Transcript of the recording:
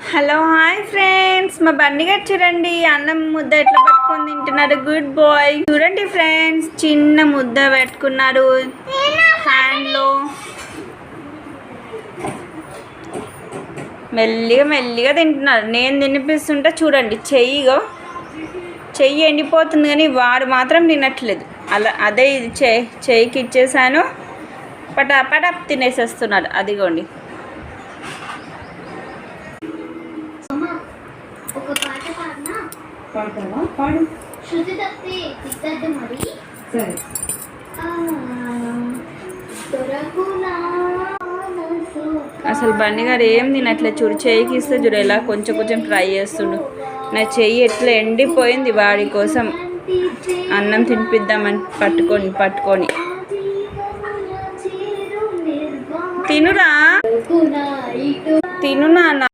Hello hi friends, మా బండి గారు చూడండి అన్నం ముద్ద ఎట్లా పట్టుకొని తింటున్నారు. Good bye. చూడండి ఫ్రెండ్స్, చిన్న ముద్ద పెట్టుకున్నారు హ్యాండ్లో. మెల్లిగా మెల్లిగా తింటున్నారు. నేను తినిపిస్తుంటే చూడండి, చెయ్యి ఎండిపోతుంది కానీ వాడు మాత్రం తినట్లేదు. అదే ఇది చెయ్యికి ఇచ్చేసాను, పటా తినేసేస్తున్నాడు. అదిగోండి. ఒక పాట పాడనా? పాడు. శృతి తప్పి తిట్టద్దు మరి. సరే. అసలు బండి గారు ఏం తినట్లేదు. చూడు, చెయ్యికి ఇస్తే చూడు ఎలా కొంచెం ట్రై చేస్తుండు. నా చెయ్యి ఎట్లా ఎండిపోయింది. వాడి కోసం అన్నం తినిపిద్దామని పట్టుకొని తినురా, తిను నాన్న.